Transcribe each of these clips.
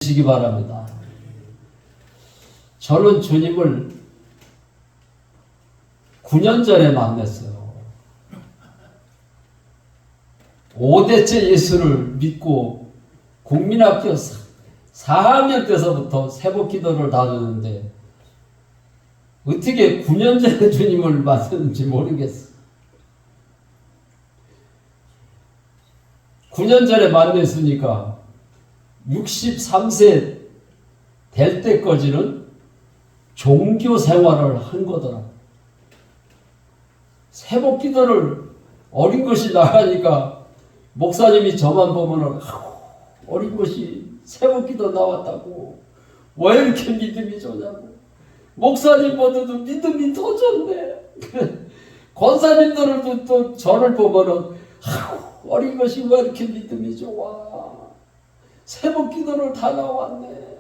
시기 바랍니다. 저는 주님을 9년 전에 만났어요. 5대째 예수를 믿고 국민학교 4학년 때서부터 새벽 기도를 다녔는데 어떻게 9년 전에 주님을 만났는지 모르겠어. 9년 전에 만났으니까 63세 될 때까지는 종교 생활을 한 거더라. 새벽 기도를 어린 것이 나가니까 목사님이 저만 보면 어린 것이 새벽 기도 나왔다고 왜 이렇게 믿음이 좋냐고. 목사님보다도 믿음이 더 좋네. 권사님들도 또 저를 보면은 어린 것이 왜 이렇게 믿음이 좋아. 새벽 기도를 다 나왔네.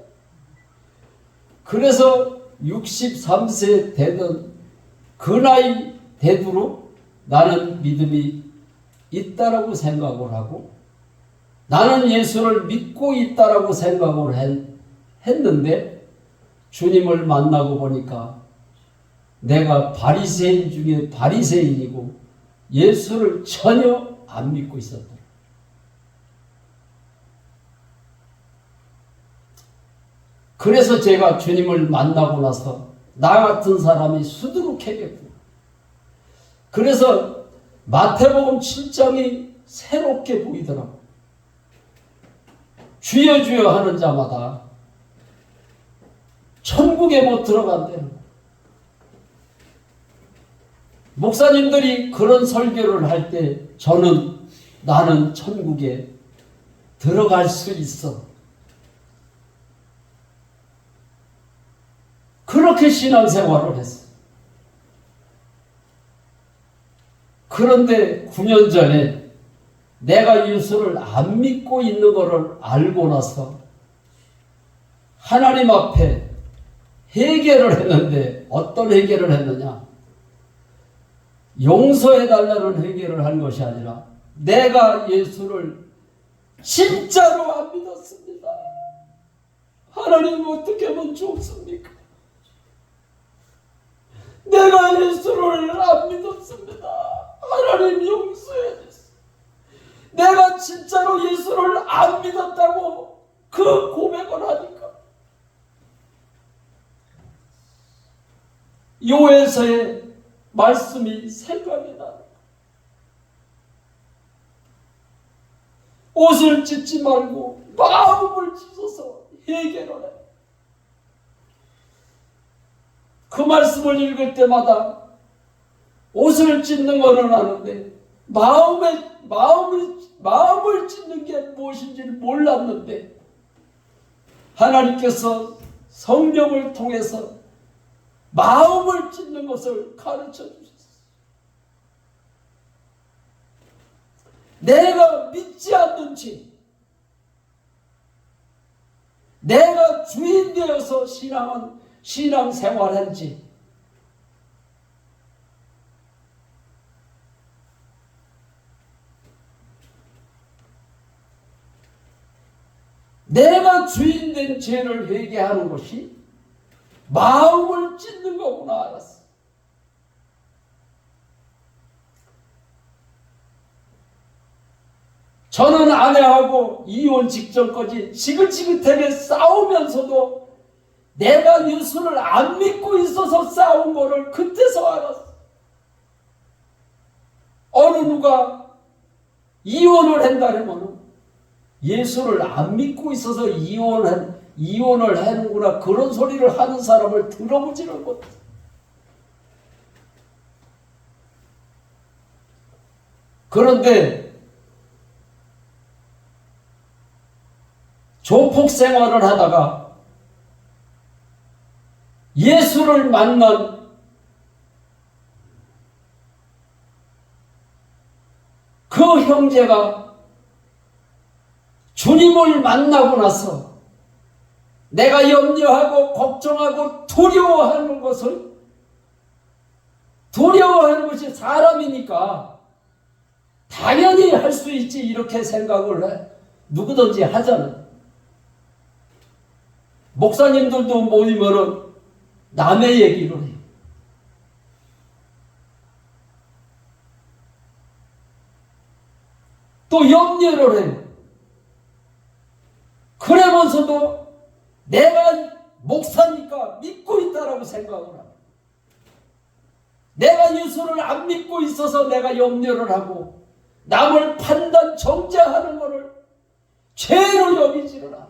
그래서 63세 되던 그 나이 되도록 나는 믿음이 있다라고 생각을 하고 나는 예수를 믿고 있다라고 생각을 했는데 주님을 만나고 보니까 내가 바리새인 중에 바리새인이고 예수를 전혀 안 믿고 있었다. 그래서 제가 주님을 만나고 나서 나 같은 사람이 수두룩해졌구나. 그래서 마태복음 7장이 새롭게 보이더라고. 주여 주여 하는 자마다 천국에 못 들어간대요. 목사님들이 그런 설교를 할 때 나는 천국에 들어갈 수 있어. 그렇게 신앙생활을 했어. 그런데 9년 전에 내가 예수를 안 믿고 있는 것을 알고 나서 하나님 앞에 회개를 했는데 어떤 회개를 했느냐? 용서해달라는 회개를 한 것이 아니라 내가 예수를 진짜로 안 믿었습니다. 하나님 어떻게 하면 좋습니까? 내가 예수를 안 믿었습니다. 하나님 용서해 주세요. 내가 진짜로 예수를 안 믿었다고 그 고백을 하니까 요에서의 말씀이 생각이 나요. 옷을 찢지 말고 마음을 찢어서 회개를 해. 그 말씀을 읽을 때마다 옷을 찢는 거는 아는데 마음을 찢는 게 무엇인지를 몰랐는데 하나님께서 성령을 통해서 마음을 찢는 것을 가르쳐 주셨어요. 내가 믿지 않는 죄, 내가 주인 되어서 신앙생활한지 내가 주인 된 죄를 회개하는 것이 마음을 찢는 거구나 알았어. 저는 아내하고 이혼 직전까지 지긋지긋하게 싸우면서도 내가 예수를 안 믿고 있어서 싸운 거를 그때서 알았어. 어느 누가 이혼을 한다면 예수를 안 믿고 있어서 이혼을 하는구나 그런 소리를 하는 사람을 들어보지를 못해. 그런데 조폭 생활을 하다가 예수를 만난 그 형제가 주님을 만나고 나서 내가 염려하고 걱정하고 두려워하는 것이 사람이니까 당연히 할 수 있지 이렇게 생각을 해. 누구든지 하잖아. 목사님들도 모이면은 남의 얘기를 해요. 또 염려를 해요. 그러면서도 내가 목사니까 믿고 있다라고 생각을 합니다. 내가 예수를 안 믿고 있어서 내가 염려를 하고 남을 판단 정죄하는 것을 죄로 여기지를 않아.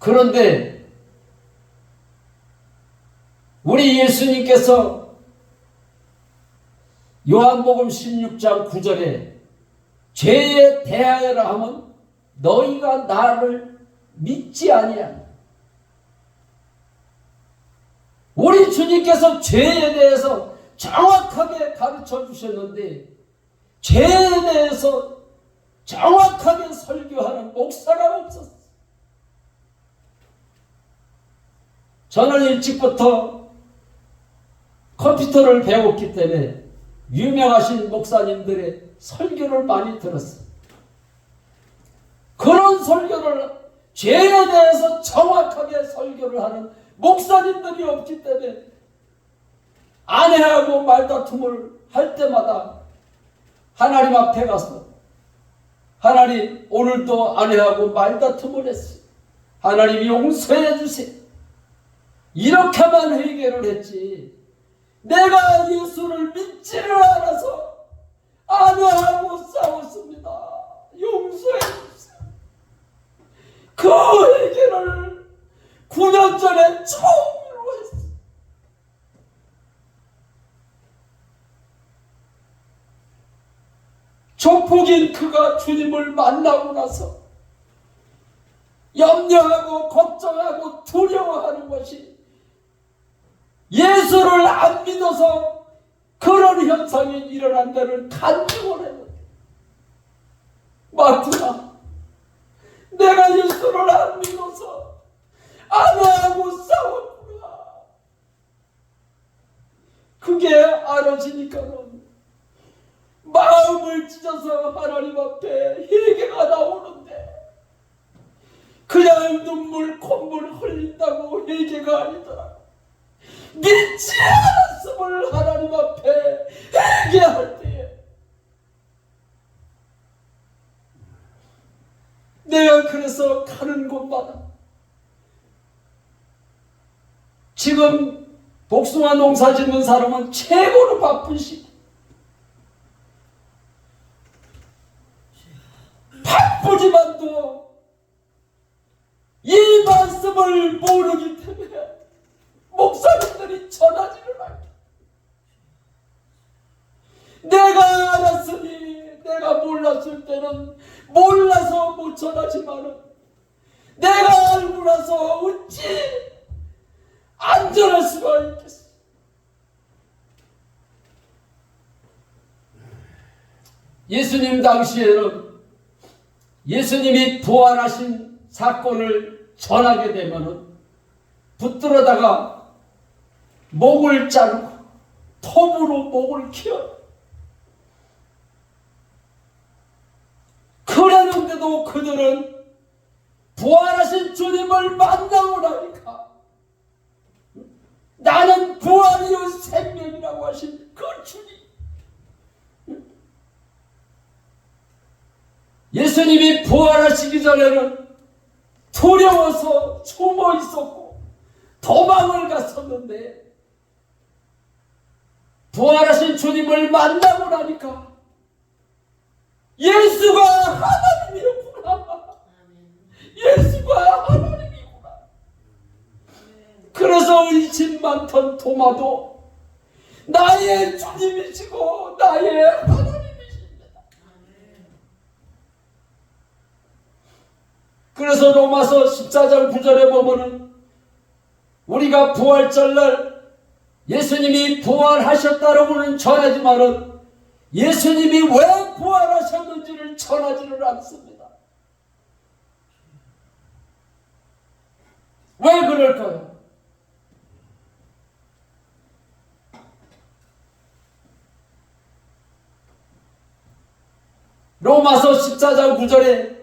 그런데 우리 예수님께서 요한복음 16장 9절에 죄에 대하여라 하면 너희가 나를 믿지 아니하냐. 우리 주님께서 죄에 대해서 정확하게 가르쳐 주셨는데 죄에 대해서 정확하게 설교하는 목사가 없었어요. 저는 일찍부터 컴퓨터를 배웠기 때문에 유명하신 목사님들의 설교를 많이 들었어요. 그런 설교를 죄에 대해서 정확하게 설교를 하는 목사님들이 없기 때문에 아내하고 말다툼을 할 때마다 하나님 앞에 가서 하나님 오늘도 아내하고 말다툼을 했어요. 하나님 용서해 주세요. 이렇게만 회개를 했지 내가 예수를 믿지를 않아서 아내하고 싸웠습니다. 용서해 주세요. 그 회개를 9년 전에 처음으로 했어요. 조폭인 그가 주님을 만나고 나서 염려하고 걱정하고 두려워하는 것이 예수를 안 믿어서 그런 현상이 일어난다는 간증을 했는데 맞구나. 내가 예수를 안 믿어서 아내하고 싸웠구나. 그게 알아지니까는 마음을 찢어서 하나님 앞에 회개가 나오는데 그냥 눈물 콧물 흘린다고 회개가 아니더라. 믿지 않았음을 하나님 앞에 회개할 때에 내가 그래서 가는 곳마다 지금 복숭아 농사 짓는 사람은 최고로 바쁜 시기, 바쁘지만도 이 말씀을 모르기 때문에 목사님들이 전하지를 않게. 내가 알았으니 내가 몰랐을 때는 몰라서 못 전하지만은 내가 알고 나서 어찌 안 전할 수가 있겠어. 예수님 당시에는 예수님이 부활하신 사건을 전하게 되면은 붙들어다가 목을 자르고 톱으로 목을 키워. 그러는데도 그들은 부활하신 주님을 만나고 나니까 나는 부활이요 생명이라고 하신 그 주님, 예수님이 부활하시기 전에는 두려워서 숨어 있었고 도망을 갔었는데 부활하신 주님을 만나고 나니까 예수가 하나님이었구나. 예수가 하나님이구나. 그래서 의심 많던 도마도 나의 주님이시고 나의 하나님이십니다. 그래서 로마서 14장 9절에 보면은 우리가 부활절날 예수님이 부활하셨다라고는 전하지만은 예수님이 왜 부활하셨는지를 전하지를 않습니다. 왜 그럴까요? 로마서 14장 9절에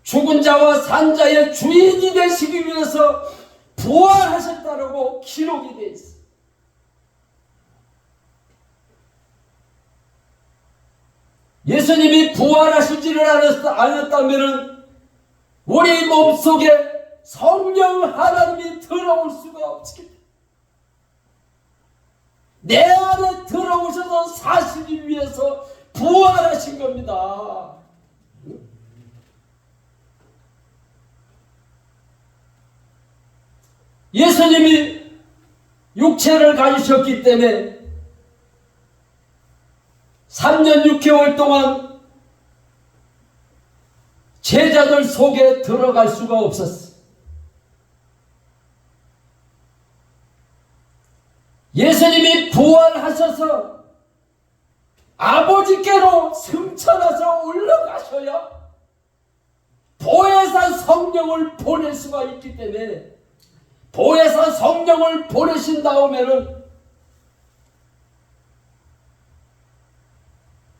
죽은 자와 산 자의 주인이 되시기 위해서 부활하셨다라고 기록이 되어 있습니다. 예수님이 부활하시지를 않았다면 우리 몸속에 성령 하나님이 들어올 수가 없겠다. 내 안에 들어오셔서 사시기 위해서 부활하신 겁니다. 예수님이 육체를 가지셨기 때문에 3년 6개월 동안 제자들 속에 들어갈 수가 없었어요. 예수님이 부활하셔서 아버지께로 승천해서 올라가셔야 보혜사 성령을 보낼 수가 있기 때문에 보혜사 성령을 보내신 다음에는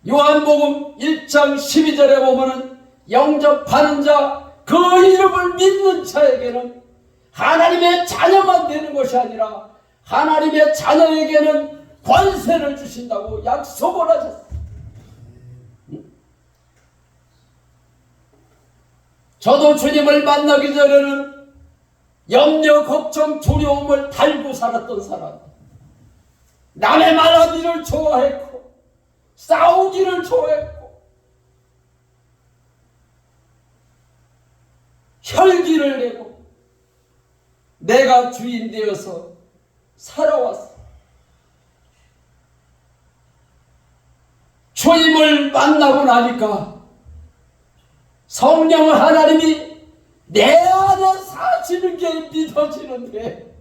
요한복음 1장 12절에 보면은 영접하는 자, 그 이름을 믿는 자에게는 하나님의 자녀만 되는 것이 아니라 하나님의 자녀에게는 권세를 주신다고 약속을 하셨어요. 저도 주님을 만나기 전에는 염려, 걱정, 두려움을 달고 살았던 사람, 남의 말하기를 좋아했고 싸우기를 좋아했고 혈기를 내고 내가 주인 되어서 살아왔어. 주님을 만나고 나니까 성령 하나님이 내 안에 사시는 게 믿어지는데,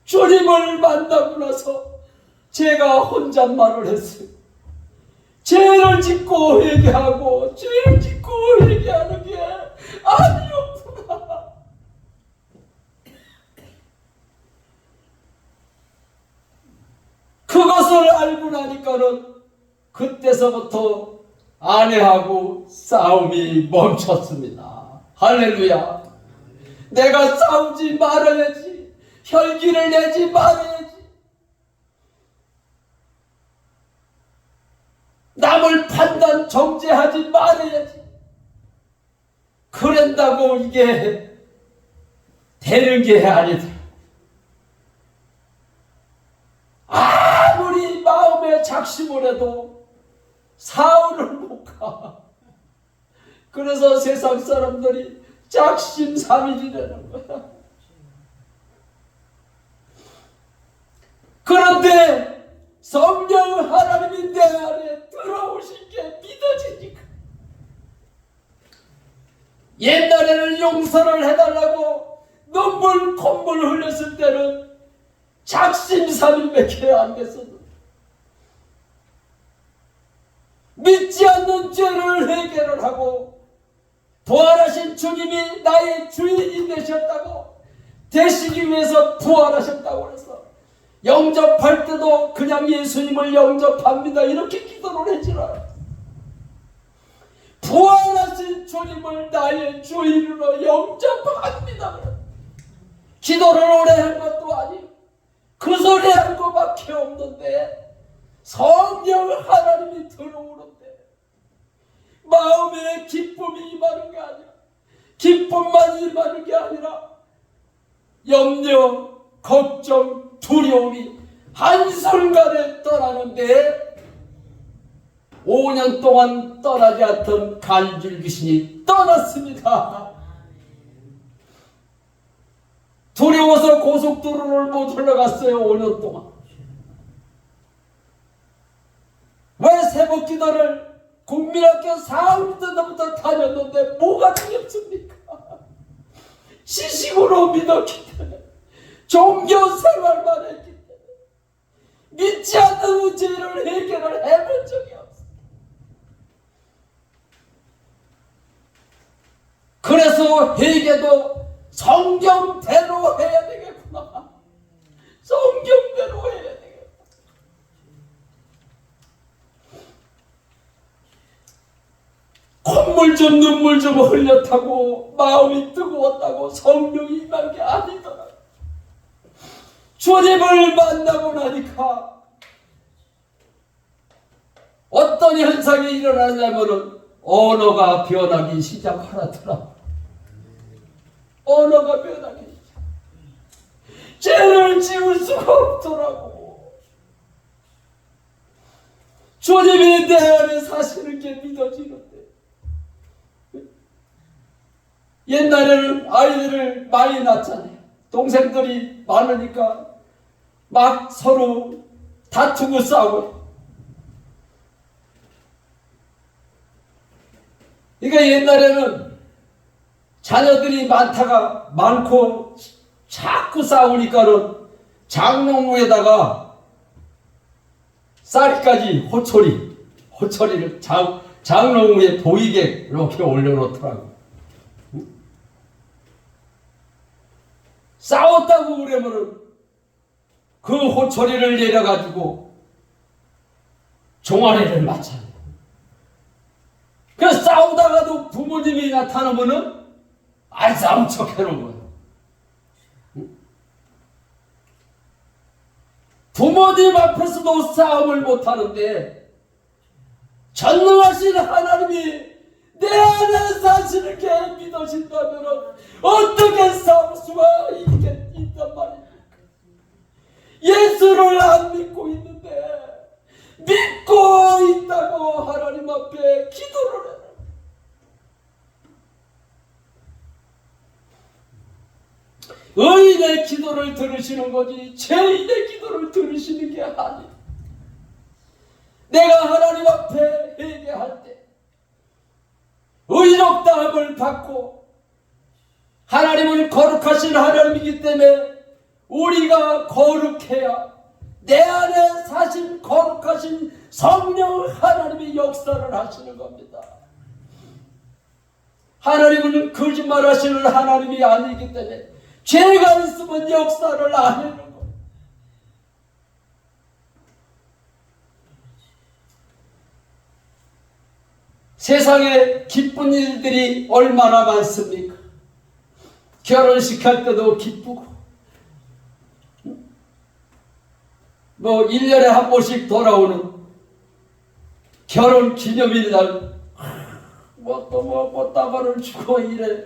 주님을 만나고 나서 제가 혼잣말을 했어요. 죄를 짓고 회개하고 죄를 짓고 회개하는 게 아니었구나. 그것을 알고 나니까는 그때서부터 아내하고 싸움이 멈췄습니다. 할렐루야. 내가 싸우지 말아야지. 혈기를 내지 말아야지. 남을 판단 정죄하지 말아야지. 그런다고 이게 되는 게 아니다. 아무리 마음에 작심을 해도 사흘을 못 가. 그래서 세상 사람들이 작심삼일이라는 거야. 그런데 성령 하나님이 내 안에 들어오신 게 믿어지니까. 옛날에는 용서를 해달라고 눈물 콧물 흘렸을 때는 작심삼일밖에 안 됐었는데, 믿지 않는 죄를 해결을 하고 부활하신 주님이 나의 주인이 되시기 위해서 부활하셨다고 해서 영접할 때도 그냥 예수님을 영접합니다 이렇게 기도를 해주라. 부활하신 주님을 나의 주인으로 영접합니다. 기도를 오래 한 것도 아니고 그 소리 한 것밖에 없는데 성령 하나님이 들어오는데 마음에 기쁨이 임하는 게 아니라, 기쁨만 임하는 게 아니라 염려, 걱정, 두려움이 한순간에 떠나는데 5년 동안 떠나지 않던 간질 귀신이 떠났습니다. 두려워서 고속도로를 못 올라갔어요. 5년 동안. 왜 새벽기도를 국민학교 4학년 때부터 다녔는데 뭐가 틀렸습니까? 시식으로 믿었기 때문에, 종교 생활만 했기 때문에 믿지 않는 문제를 해결을 해본 적이 없어요. 그래서 회개도 성경대로 해야 되겠구나. 성경대로 해야 되겠구나. 눈물 좀 흘렸다고 마음이 뜨거웠다고 성령이 임한 게 아니더라. 주님을 만나고 나니까 어떤 현상이 일어나냐면은 언어가 변하기 시작하더라. 언어가 변하기 시작. 죄를 지울 수가 없더라고. 주님이 내 안에 사시는 게 믿어지는데, 옛날에는 아이들을 많이 낳잖아요. 동생들이 많으니까 막 서로 다투고 싸우고. 그러니까 옛날에는 자녀들이 많고 자꾸 싸우니까는 장롱에다가 쌀까지 호초리를 장롱 위에 보이게 이렇게 올려놓더라고. 싸웠다고 그러면은 그 호초리를 내려가지고 종아리를 맞춰요. 그래서 싸우다가도 부모님이 나타나면은 안 싸운 척 해놓은 거예요. 부모님 앞에서도 싸움을 못하는데 전능하신 하나님이 내 안에 사시는 게 믿어진다면 어떻게 싸울 수가 있단 말입니까? 예수를 안 믿고 있는데 믿고 있다고 하나님 앞에 기도를 해라. 의인의 기도를 들으시는 거지 죄인의 기도를 들으시는 게 아니에요. 내가 하나님 앞에 회개할 때 의롭다함을 받고 하나님은 거룩하신 하나님이기 때문에 우리가 거룩해야 내 안에 사신 거룩하신 성령 하나님이 역사를 하시는 겁니다. 하나님은 거짓말하시는 하나님이 아니기 때문에 죄가 있으면 역사를 안 하는 거예요. 세상에 기쁜 일들이 얼마나 많습니까? 결혼식 할 때도 기쁘고, 뭐 1년에 한 번씩 돌아오는 결혼 기념일 날 뭐 꽃다발을 주고 이래.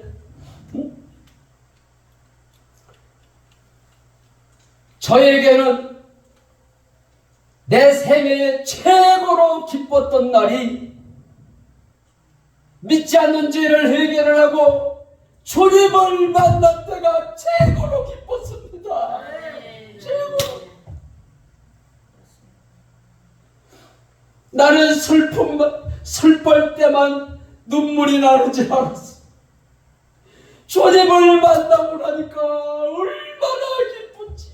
저에게는 내 생애에 최고로 기뻤던 날이 믿지 않는 죄를 해결을 하고 주님을 만날 때가 최고로 기뻤습니다. 최고로. 나는 슬플 때만 눈물이 나는 줄 알았어. 주님을 만나고 나니까 얼마나 기쁜지.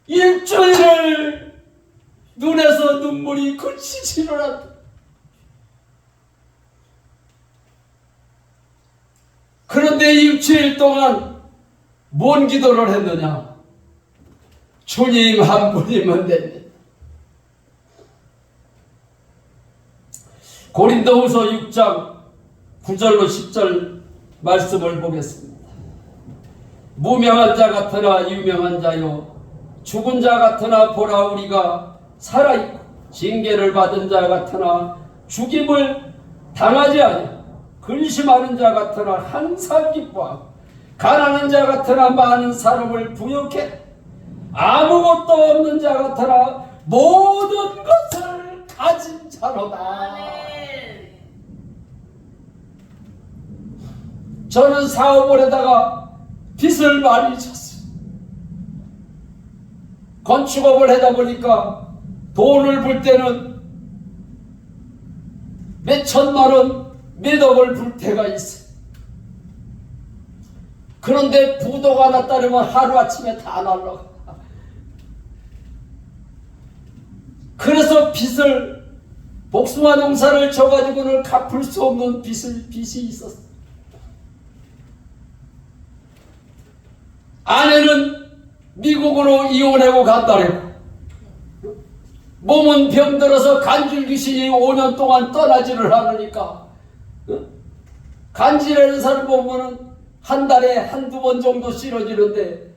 일주일을 눈에서 눈물이 그치지를 않다. 그런데 일주일 동안 뭔 기도를 했느냐? 주님 한 분이면 됩니다. 고린도후서 6장 9절로 10절 말씀을 보겠습니다. 무명한 자 같으나 유명한 자요 죽은 자 같으나 보라 우리가 살아있고 징계를 받은 자 같으나 죽임을 당하지 아니하고 근심하는 자 같으나 항상 기뻐하고 가난한 자 같으나 많은 사람을 부욕해 아무것도 없는 자 같으나 모든 것을 가진 자로다. 저는 사업을 하다가 빚을 많이 졌어요. 건축업을 하다 보니까 돈을 벌 때는 몇 천만 원, 몇 억을 벌 때가 있어요. 그런데 부도가 났다면 하루아침에 다 날라가. 그래서 빚을 복숭아 농사를 져가지고는 갚을 수 없는 빚이 있었어요. 아내는 미국으로 이혼하고 간다래요. 몸은 병들어서 간질 귀신이 5년 동안 떠나지를 않으니까 간질하는 사람 보면은 한 달에 한두 번 정도 쓰러지는데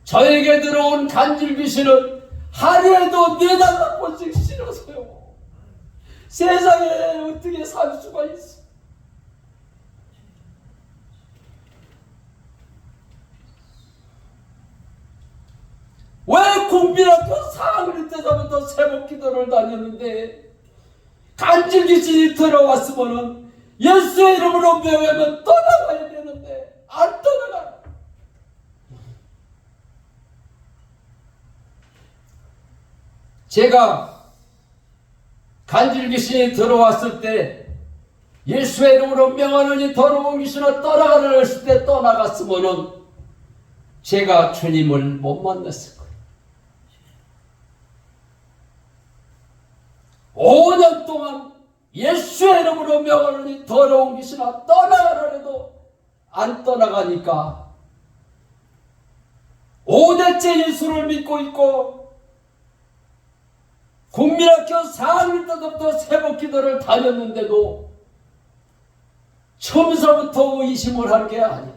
저에게 들어온 간질 귀신은 하루에도 4-5번씩 쓰러져요. 세상에 어떻게 살 수가 있어? 왜 국민학교 4학년 때부터 새벽 기도를 다녔는데 간질 귀신이 들어왔으면은 예수의 이름으로 명하면 떠나가야 되는데 안 떠나가. 제가 간질 귀신이 들어왔을 때 예수의 이름으로 명하느니 더러운 귀신아 떠나가라 했을 때 떠나갔으면은 제가 주님을 못 만났을 거예요. 5년 동안 예수의 이름으로 명하느니 더러운 귀신아 떠나가라 해도 안 떠나가니까 5대째 예수를 믿고 있고 국민학교 4학년 때부터 새벽 기도를 다녔는데도 처음서부터 의심을 한 게 아니야.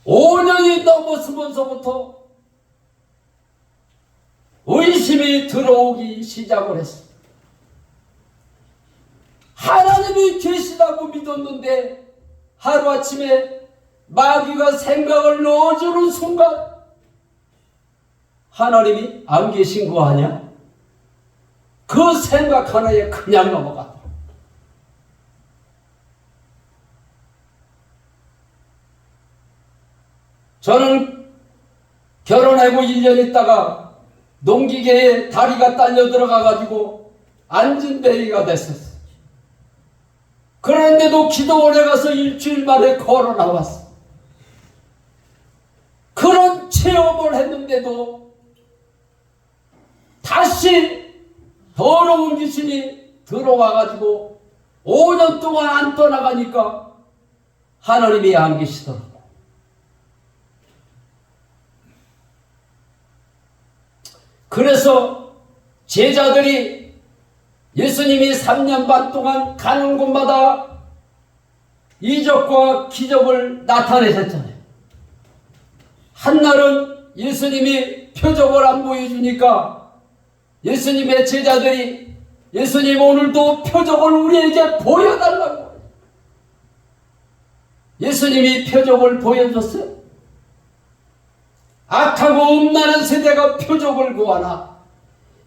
5년이 넘었으면서부터 의심이 들어오기 시작을 했어. 하나님이 계시다고 믿었는데 하루아침에 마귀가 생각을 넣어주는 순간 하나님이 안 계신 거 아니야? 그 생각 하나에 그냥 넘어갔다. 저는 결혼하고 1년 있다가 농기계에 다리가 딸려 들어가가지고 안진뱅이가 됐었어. 그런데도 기도원에 가서 일주일 만에 걸어 나왔어. 그런 체험을 했는데도 다시 더러운 귀신이 들어와가지고 5년 동안 안 떠나가니까 하나님이 안 계시더라고. 그래서 제자들이 예수님이 3년 반 동안 가는 곳마다 이적과 기적을 나타내셨잖아요. 한날은 예수님이 표적을 안 보여주니까 예수님의 제자들이 예수님 오늘도 표적을 우리에게 보여달라고. 예수님이 표적을 보여줬어요. 악하고 음란한 세대가 표적을 구하나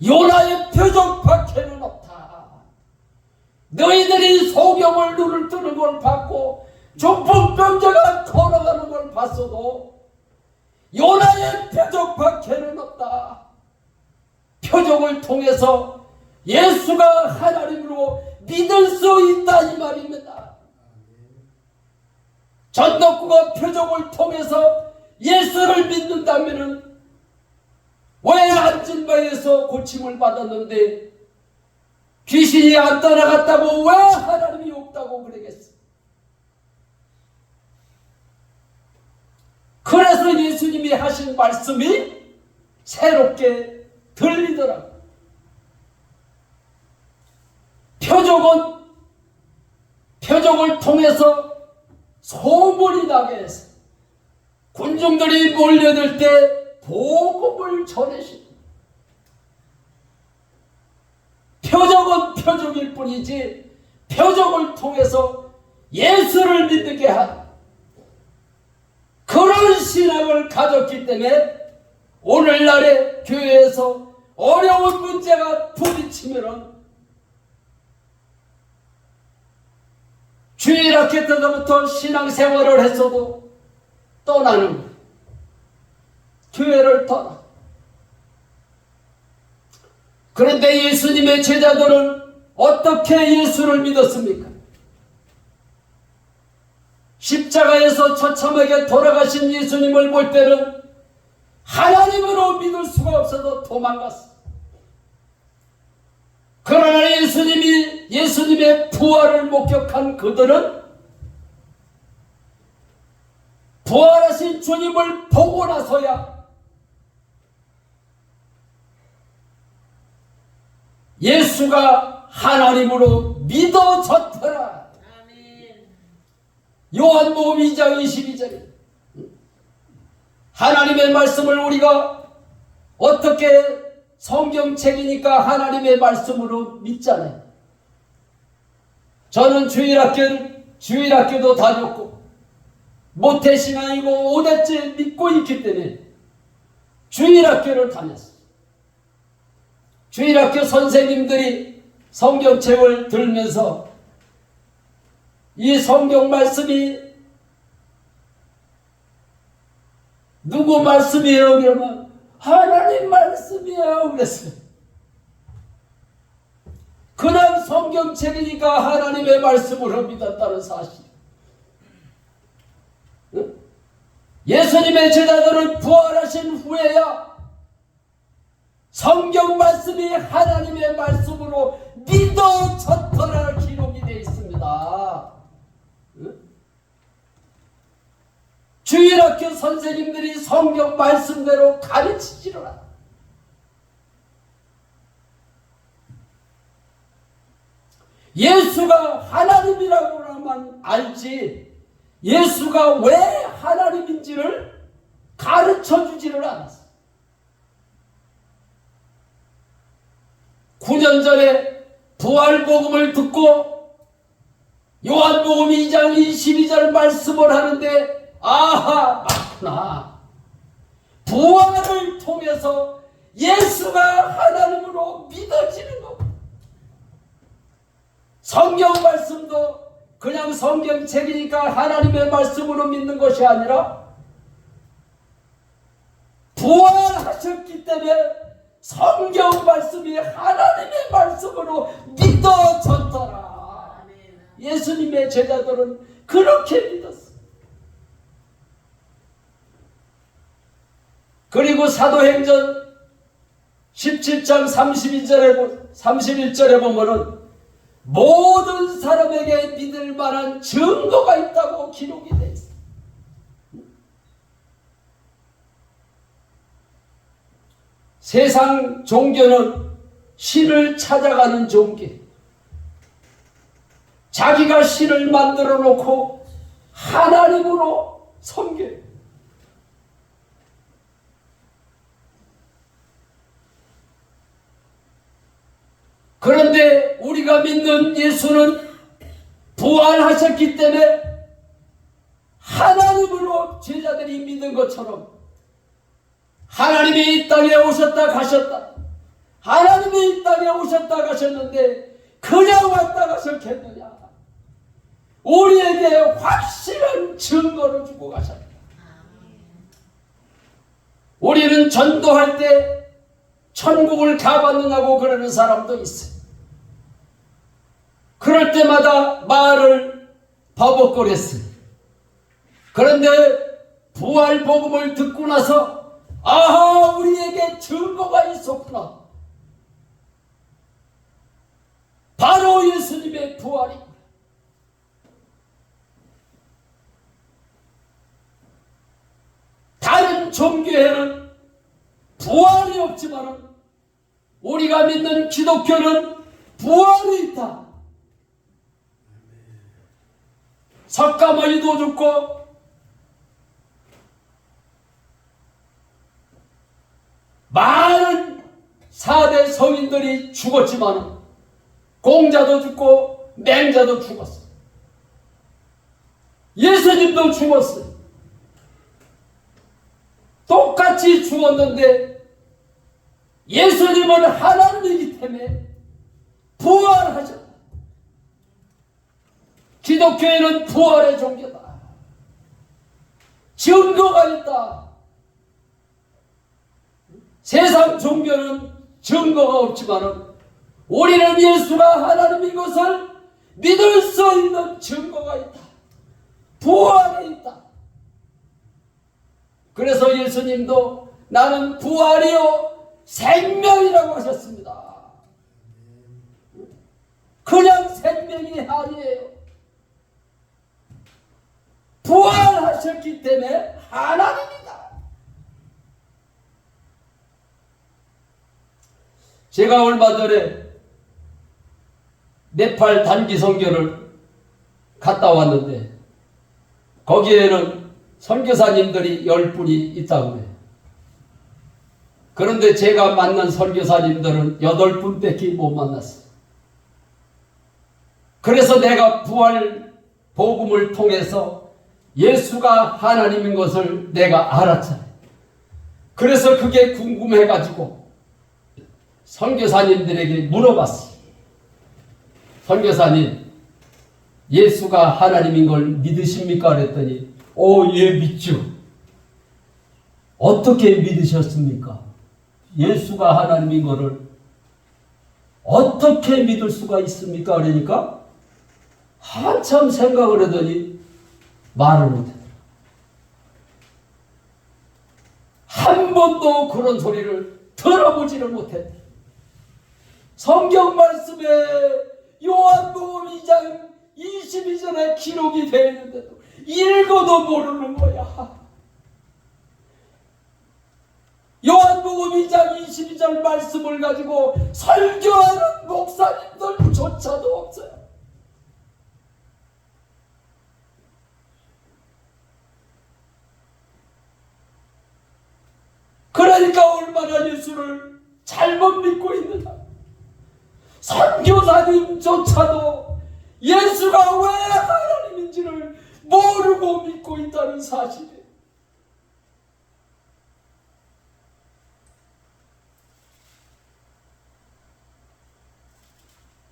요나의 표적밖에는 없다. 너희들이 소경을 눈을 뜨는 걸 봤고 중풍병자가 걸어가는 걸 봤어도 요나의 표적밖에는 없다. 표적을 통해서 예수가 하나님으로 믿을 수 있다 이 말입니다. 전덕구가 표적을 통해서 예수를 믿는다면은 왜 안진방에서 고침을 받았는데 귀신이 안 떠나갔다고 왜 하나님이 없다고 그러겠어? 그래서 예수님이 하신 말씀이 새롭게 들리더라고. 표적을 통해서 소문이 나게 해서 군중들이 몰려들 때 복음을 전해주시고, 표적은 표적일 뿐이지 표적을 통해서 예수를 믿게 한 그런 신앙을 가졌기 때문에 오늘날의 교회에서 어려운 문제가 부딪히면은 주일학교 때부터 신앙생활을 했어도 떠나는 거예요. 교회를 떠나. 그런데 예수님의 제자들은 어떻게 예수를 믿었습니까? 십자가에서 처참하게 돌아가신 예수님을 볼 때는 하나님으로 믿을 수가 없어서 도망갔어. 그러나 예수님의 부활을 목격한 그들은 부활하신 주님을 보고 나서야 예수가 하나님으로 믿어졌더라. 요한복음 2장 22절에 하나님의 말씀을 우리가 어떻게 성경책이니까 하나님의 말씀으로 믿잖아요. 저는 주일학교도 다녔고 모태신앙이고 5대째 믿고 있기 때문에 주일학교를 다녔어요. 주일학교 선생님들이 성경책을 들면서 이 성경 말씀이 누구 말씀이에요? 그러면 하나님 말씀이에요. 그랬어요. 그냥 성경책이니까 하나님의 말씀으로 믿었다는 사실. 예수님의 제자들은 부활하신 후에야 성경 말씀이 하나님의 말씀으로 믿어졌더라 기록이 되어 있습니다. 주일학교 선생님들이 성경 말씀대로 가르치지를 않아. 예수가 하나님이라고만 알지 예수가 왜 하나님인지를 가르쳐주지를 않았어. 9년 전에 부활복음을 듣고 요한복음 2장 22절 말씀을 하는데 아하 맞구나. 부활을 통해서 예수가 하나님으로 믿어지는 것. 성경 말씀도 그냥 성경책이니까 하나님의 말씀으로 믿는 것이 아니라 부활하셨기 때문에 성경 말씀이 하나님의 말씀으로 믿어졌더라. 예수님의 제자들은 그렇게 믿었어. 그리고 사도행전 17장 31절에 보면은 모든 사람에게 믿을 만한 증거가 있다고 기록이 되어 있어요. 세상 종교는 신을 찾아가는 종교. 자기가 신을 만들어 놓고 하나님으로 섬겨요. 그런데 우리가 믿는 예수는 부활하셨기 때문에 하나님으로 제자들이 믿는 것처럼 하나님이 이 땅에 오셨다 가셨다. 하나님이 이 땅에 오셨다 가셨는데 그냥 왔다 가셨겠느냐. 우리에게 확실한 증거를 주고 가셨다. 우리는 전도할 때 천국을 가봤느냐고 그러는 사람도 있어요. 그럴 때마다 말을 버벅거렸어요. 그런데 부활 복음을 듣고 나서 아하 우리에게 증거가 있었구나. 바로 예수님의 부활이. 다른 종교에는 부활이 없지만 우리가 믿는 기독교는 부활이 있다. 석가모니도 죽고 많은 4대 성인들이 죽었지만 공자도 죽고 맹자도 죽었어. 예수님도 죽었어요. 똑같이 죽었는데 예수님은 하나님이기 때문에 부활하셨다. 기독교에는 부활의 종교다. 증거가 있다. 세상 종교는 증거가 없지만 우리는 예수가 하나님인 것을 믿을 수 있는 증거가 있다. 부활이 있다. 그래서 예수님도 나는 부활이요 생명이라고 하셨습니다. 그냥 생명이 아니에요. 부활하셨기 때문에 하나님이다. 제가 얼마 전에 네팔 단기 선교를 갔다 왔는데 거기에는 선교사님들이 10분이 있다고 해요. 그런데 제가 만난 선교사님들은 8분밖에 못 만났어요. 그래서 내가 부활 복음을 통해서 예수가 하나님인 것을 내가 알았잖아요. 그래서 그게 궁금해가지고 선교사님들에게 물어봤어요. 선교사님, 예수가 하나님인 걸 믿으십니까? 그랬더니 예, 믿죠. 어떻게 믿으셨습니까? 예수가 하나님인 거를 어떻게 믿을 수가 있습니까? 그러니까 한참 생각을 하더니 말을 못해요. 한 번도 그런 소리를 들어보지를 못했대. 성경 말씀에 요한복음 2장 22절에 기록이 되어 있는데도 읽어도 모르는 거야. 요한복음 2장 22절 말씀을 가지고 설교하는 목사님들조차도 없어요. 그러니까 얼마나 예수를 잘못 믿고 있느냐. 선교사님조차도 예수가 왜 하나님인지를 모르고 믿고 있다는 사실이에요.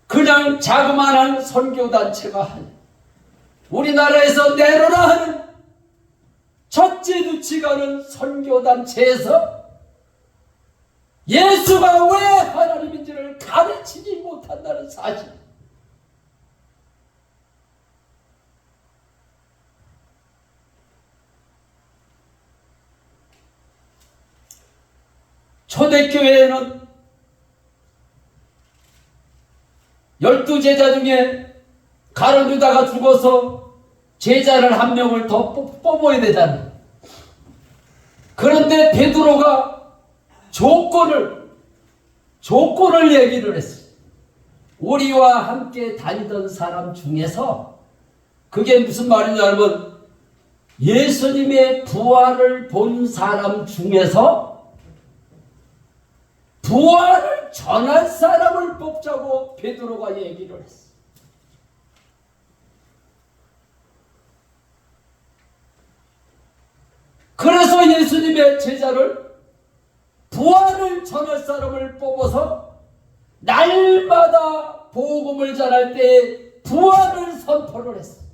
그냥 자그마한 선교단체가 아니에요. 우리나라에서 내로라 하는 첫째 누치가는 선교단체에서 예수가 왜 하나님인지를 가르치지 못한다는 사실. 초대교회에는 12제자 중에 가룟 유다가 죽어서 제자를 한 명을 더 뽑아야 되잖아요. 그런데 베드로가 조건을 얘기를 했어요. 우리와 함께 다니던 사람 중에서, 그게 무슨 말이냐면 예수님의 부활을 본 사람 중에서 부활을 전할 사람을 뽑자고 베드로가 얘기를 했어요. 그래서 예수님의 제자를 부활을 전할 사람을 뽑아서 날마다 복음을 전할 때 부활을 선포를 했어요.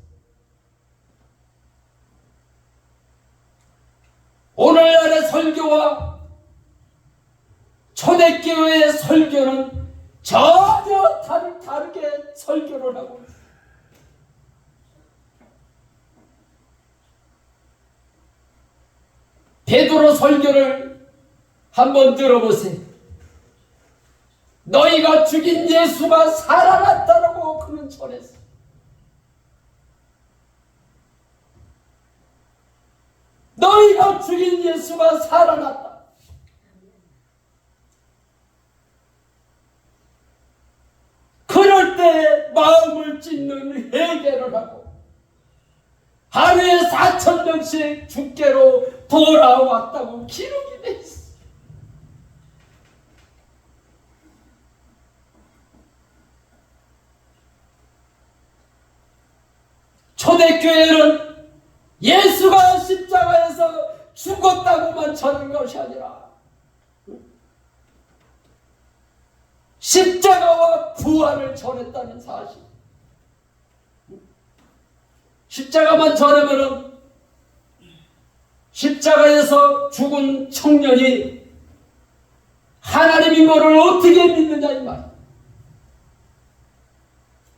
오늘날의 설교와 초대교회의 설교는 전혀 다르게 설교를 하고 있어요. 베드로 설교를 한번 들어보세요. 너희가 죽인 예수가 살아났다라고 그는 전했어. 너희가 죽인 예수가 살아났다. 그럴 때 마음을 찢는 회개를 하고 하루에 4,000명씩 주께로 돌아왔다고 기록이 돼 있어. 초대교회는 예수가 십자가에서 죽었다고만 전한 것이 아니라 십자가와 부활을 전했다는 사실. 십자가만 전하면은 십자가에서 죽은 청년이 하나님인 것을 어떻게 믿느냐 이 말.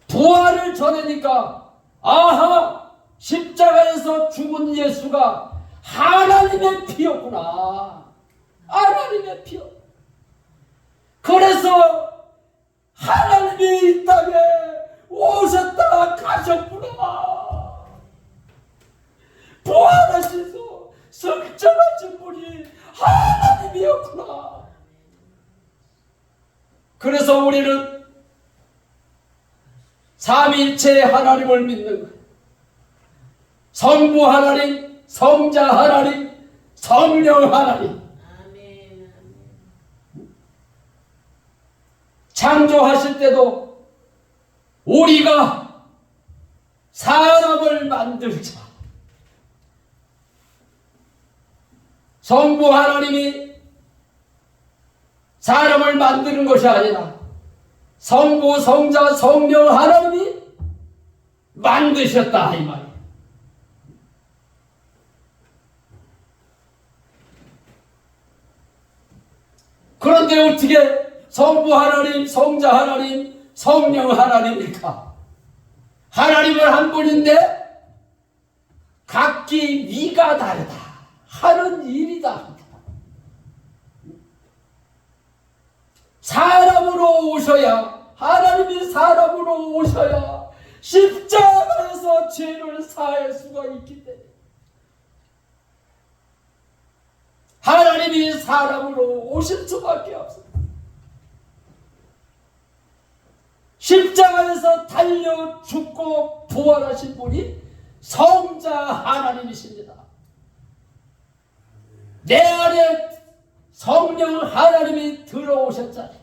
부활을 전하니까 아하, 십자가에서 죽은 예수가 하나님의 피였구나. 하나님의 피요. 그래서 하나님이 이 땅에 오셨다 가셨구나. 부활하셔서 승천하신 분이 하나님이었구나. 그래서 우리는 삼위일체 하나님을 믿는 거예요. 성부 하나님, 성자 하나님, 성령 하나님. 창조하실 때도 우리가 사람을 만들자. 성부 하나님이 사람을 만드는 것이 아니라 성부, 성자, 성령 하나님이 만드셨다 이 말이에요. 그런데 어떻게 성부 하나님, 성자 하나님, 성령 하나님일까? 하나님은 한 분인데 각기 위가 다르다. 하는 일이 다르다. 사람으로 오셔야, 하나님이 사람으로 오셔야 십자가에서 죄를 사할 수가 있기 때문에 하나님이 사람으로 오실 수밖에 없습니다. 십자가에서 달려 죽고 부활하신 분이 성자 하나님이십니다. 내 안에 성령 하나님이 들어오셨잖아요.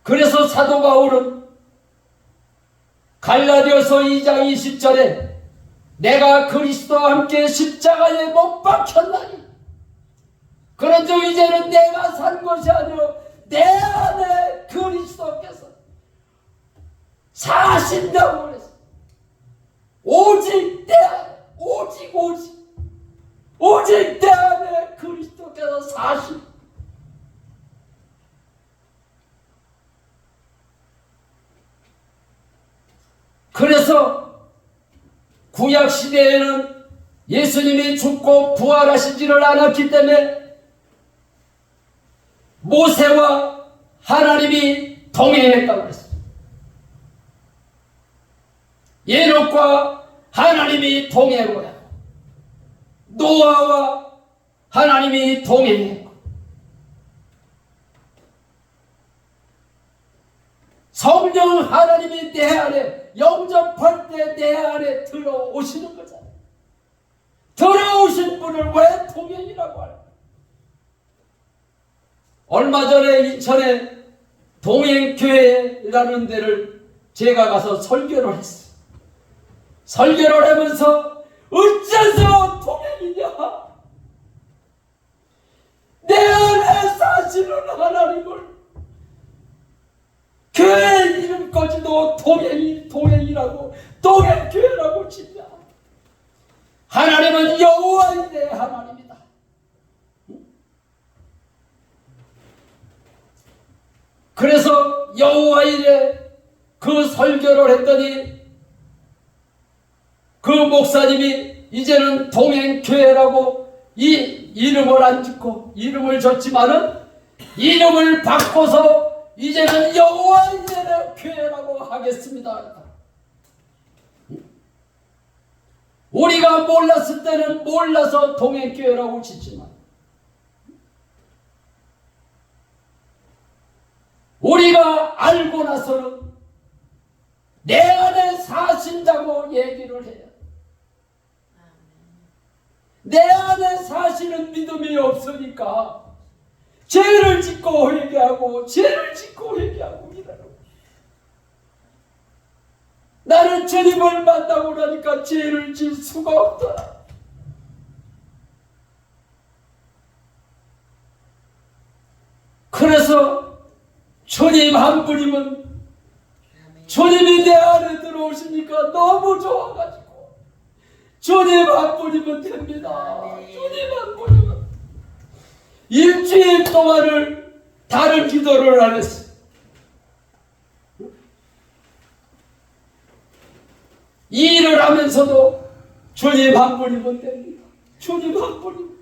그래서 사도 바울은 갈라디아서 2장 20절에 내가 그리스도와 함께 십자가에 못 박혔나니 그런즉 이제는 내가 산 것이 아니라 내 안에 그리스도께서 사신다고 그랬어요. 오직 내 안에, 오직 내 안에 그리스도께서 사신. 그래서 구약 시대에는 예수님이 죽고 부활하시지를 않았기 때문에 모세와 하나님이 동행했다고 했어요. 예녹과 하나님이 동행했고 노아와 하나님이 동행했고 성령 하나님이 내 안에 영접할 때 내 안에 들어오시는 거잖아요. 들어오신 분을 왜 동행이라고 할까? 얼마 전에 인천에 동행교회라는 데를 제가 가서 설교를 했어요. 설교를 하면서 어째서 동행이냐? 내 안에 사시는 하나님을 교회 이름까지도 동행이라고 동행교회라고 짓냐? 하나님은 여호와이래 하나님이다. 그래서 여호와이래 그 설교를 했더니 그 목사님이 이제는 동행교회라고 이 이름을 안 짓고 이름을 줬지만은 이름을 바꿔서 이제는 여호와이래 교회라고 하겠습니다. 우리가 몰랐을 때는 몰라서 동행교회라고 짓지만 우리가 알고 나서는 내 안에 사신다고 얘기를 해요. 내 안에 사시는 믿음이 없으니까 죄를 짓고 회개하고 죄를 짓고 회개하고 이러는. 나는 주님을 만나고 나니까 죄를 질 수가 없더라. 그래서 주님 한 분이면 주님이 내 안에 들어오시니까 너무 좋아가지고 주님 한 분이면 됩니다. 주님 한 분이면. 일주일 동안을 다른 기도를 안 했어요. 이 일을 하면서도 주님 한 분이면 됩니다. 주님 한 분이면.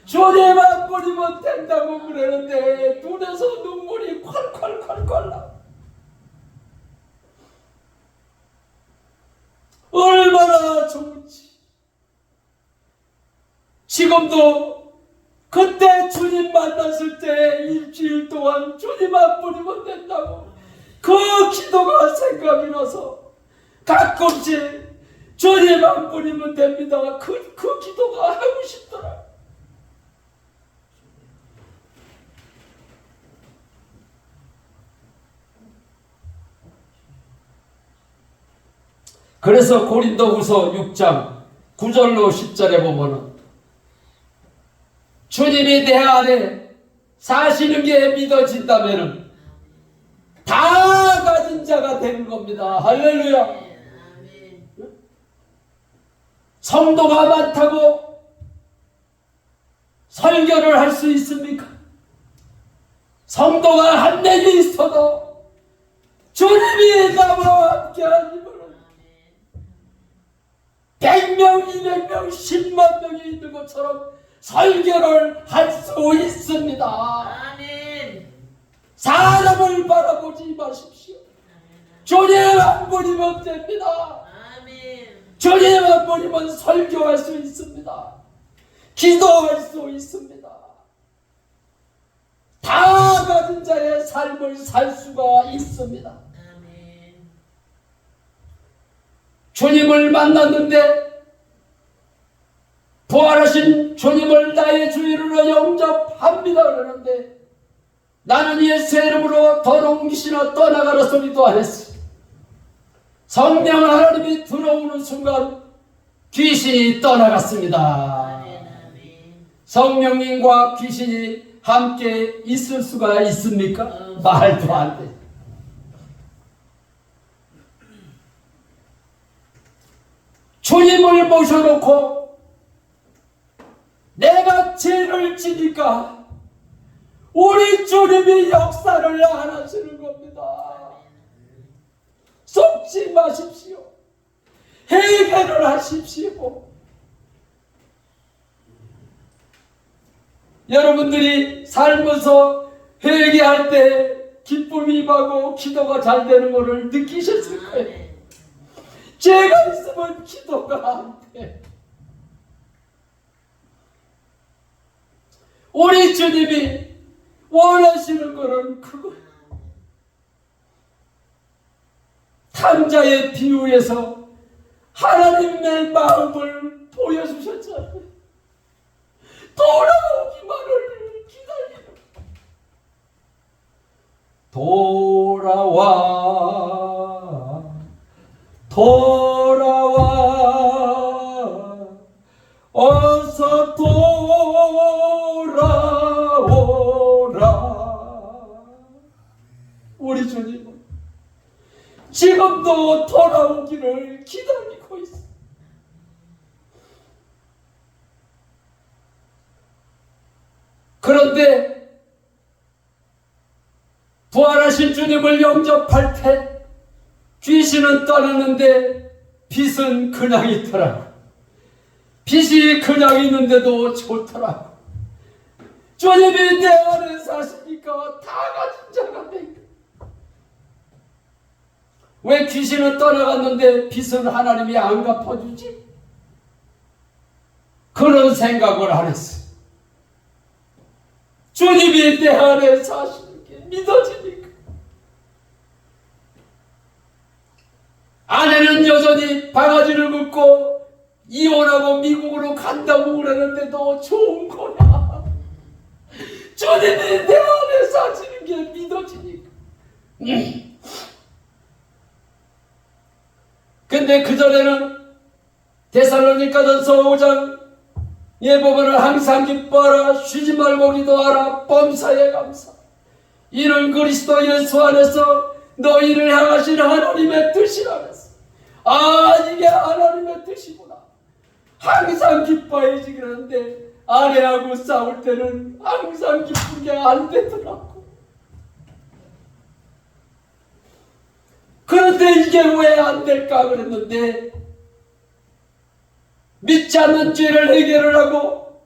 주님 한 분이면 된다고 그러는데 눈에서 눈물이 콸콸콸콸 나. 얼마나 좋은지. 지금도 그때 주님 만났을 때 일주일 동안 주님 안 부리면 된다고 그 기도가 생각이 나서 가끔씩 주님 안 부리면 됩니다. 그 기도가 하고 싶더라. 그래서 고린도후서 6장 9절로 10절에 보면은 주님이 내 안에 사시는 게 믿어진다면은 다 가진 자가 되는 겁니다. 할렐루야. 성도가 많다고 설교를 할 수 있습니까? 성도가 한 명이 있어도 주님이 나와 함께하니 100명, 200명, 10만 명이 있는 것처럼 설교를 할 수 있습니다. 아멘. 사람을 바라보지 마십시오. 주님 한 분이면 됩니다. 아멘. 주님 한 분이면 설교할 수 있습니다. 기도할 수 있습니다. 다 가진 자의 삶을 살 수가 있습니다. 아멘. 주님을 만났는데 부활하신 주님을 나의 주인으로 영접합니다 그러는데 나는 예수의 이름으로 더러운 귀신아 떠나가라 소리도 안 했어. 성령 하나님이 들어오는 순간 귀신이 떠나갔습니다. 아멘. 아멘. 성령님과 귀신이 함께 있을 수가 있습니까? 말도 안 돼. 주님을 모셔놓고 내가 죄를 지니까 우리 주님이 역사를 안 하시는 겁니다. 속지 마십시오. 해결을 하십시오. 여러분들이 살면서 회개할 때 기쁨이 임하고 기도가 잘 되는 것을 느끼셨을 거예요. 죄가 있으면 기도가 안 돼. 우리 주님이 원하시는 것은 그거예요. 탕자의 비유에서 하나님의 마음을 보여주셨잖아요. 돌아오기만을 기다리는 돌아와 어서 돌아오라. 우리 주님은 지금도 돌아오기를 기다리고 있어. 그런데 부활하신 주님을 영접할 때 귀신은 떠났는데 빛은 그냥 있더라. 빛이 그냥 있는데도 좋더라. 주님이 내 안에 사시니까 다 가진 자가 된 거야. 왜 귀신은 떠나갔는데 빛은 하나님이 안 갚아주지? 그런 생각을 안 했어. 주님이 내 안에 사시는 게 믿어지니까. 아내는 여전히 바가지를 긋고 이혼하고 미국으로 간다고 그러는데도 좋은 거야. 주님이 내 안에 사시는 게 믿어지니까. 근데 그전에는 데살로니가전서 5장 예보문을 항상 기뻐하라 쉬지 말고 기도하라 범사에 감사 이는 그리스도 예수 안에서 너희를 향하신 하나님의 뜻이라면서 이게 하나님의 뜻이구나. 항상 기뻐해야지 그러는데 아내하고 싸울 때는 항상 기쁘게 안 되더라고. 그런데 이게 왜 안 될까 그랬는데 믿지 않는 죄를 해결을 하고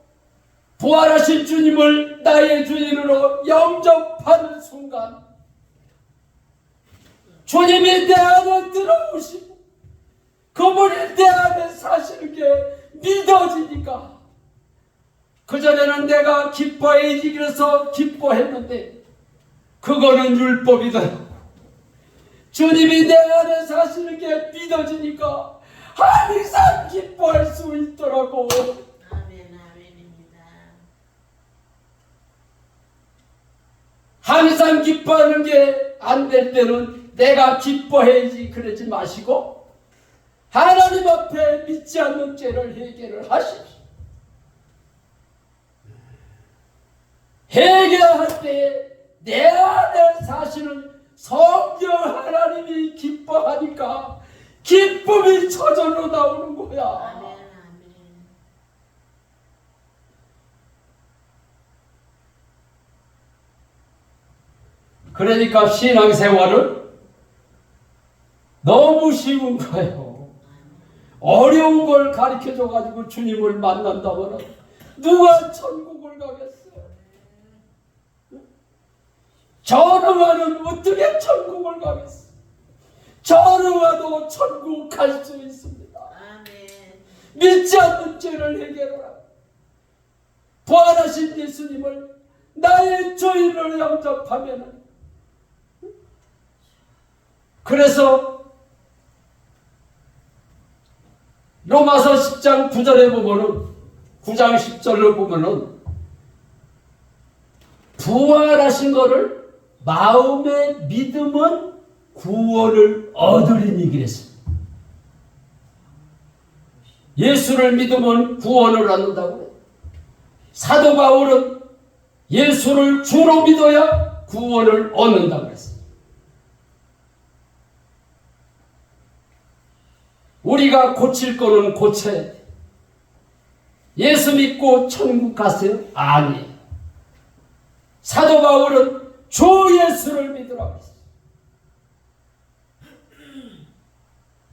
부활하신 주님을 나의 주인으로 영접하는 순간 주님이 내 안에 들어오시고 그분이 내 안에 사시는 게 믿어지니까 그전에는 내가 기뻐해야지 그래서 기뻐했는데 그거는 율법이다. 주님이 내 안에 사시는 게 믿어지니까 항상 기뻐할 수 있더라고. 아멘, 아멘입니다. 항상 기뻐하는 게 안 될 때는 내가 기뻐해야지 그러지 마시고 하나님 앞에 믿지 않는 죄를 해결을 하십시오. 해결할 때 내 안에 사시는 성령 하나님이 기뻐하니까 기쁨이 저절로 나오는 거야. 아멘, 아멘. 그러니까 신앙생활은 너무 쉬운 거예요. 어려운 걸 가르쳐줘가지고 주님을 만난다면 누가 천국을 가겠어요? 전응아는 어떻게 천국을 가겠어요? 전응아도 천국 갈 수 있습니다. 아멘. 믿지 않는 죄를 해결하라. 부활하신 예수님을 나의 주인으로 영접하면 그래서 로마서 10장 9절에 보면은 9장 10절로 보면은 부활하신 거를 마음에 믿으면 구원을 얻으리니 그랬습니다. 예수를 믿으면 구원을 얻는다고 그래요. 사도 바울은 예수를 주로 믿어야 구원을 얻는다고 그랬습니다. 우리가 고칠 거는 고쳐야 돼. 예수 믿고 천국 가세요? 아니에요. 사도 바울은 주 예수를 믿으라고 했어요.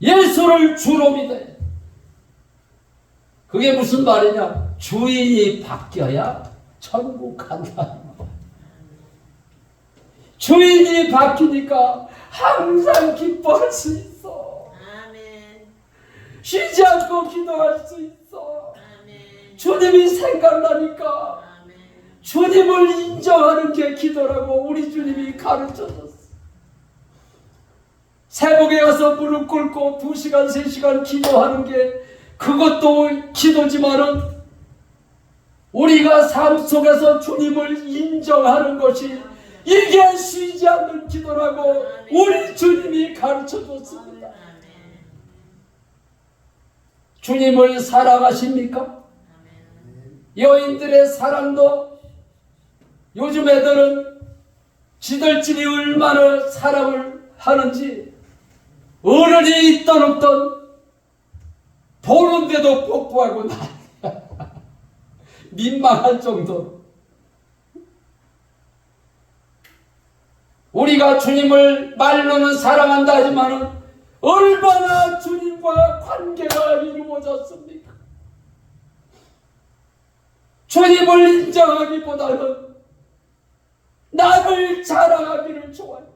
예수를 주로 믿어야 돼. 그게 무슨 말이냐? 주인이 바뀌어야 천국 간다. 주인이 바뀌니까 항상 기뻐할 수 있어. 아멘. 쉬지 않고 기도할 수 있어. 아멘. 주님이 생각나니까 아멘. 주님을 인정하는 게 기도라고 우리 주님이 가르쳐줬어. 새벽에 가서 무릎 꿇고 2시간, 3시간 기도하는 게 그것도 기도지만은 우리가 삶 속에서 주님을 인정하는 것이 이게 쉬지 않는 기도라고 우리 주님이 가르쳐줬습니다. 아멘. 주님을 사랑하십니까? 아멘. 여인들의 사랑도 요즘 애들은 지들끼리 얼마나 사랑을 하는지 어른이 있던 없던 보는데도 뽀뽀하고 난리야. 민망할 정도로. 우리가 주님을 말로는 사랑한다 하지만은 얼마나 주님과 관계가 이루어졌습니까? 주님을 인정하기보다는 나를 자랑하기를 좋아해요.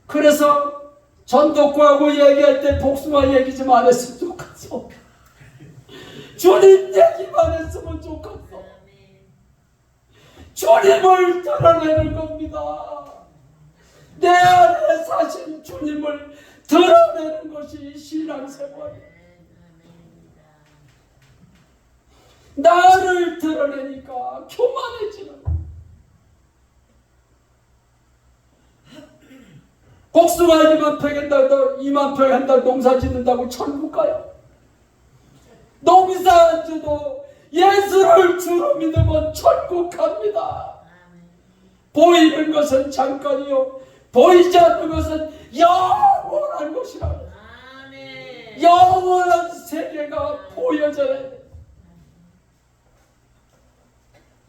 그래서 전도구하고 얘기할 때 복숭아 얘기 좀 안 했으면 좋겠어. 주님 얘기만 했으면 좋겠어. 아멘. 주님을 드러내는 겁니다. 내 안에 사신 주님을 드러내는 것이 신앙생활이에요. 아멘입니다. 나를 드러내니까 교만해지는 거예요. 복숭아 2만 평 한다고 2만 평 한다고 농사 짓는다고 천국 가요? 농사 안 줘도 예수를 주로 믿으면 천국 갑니다. 아멘. 보이는 것은 잠깐이요 보이지 않는 것은 영원한 것이라. 아멘. 영원한 세계가 보여져야 돼.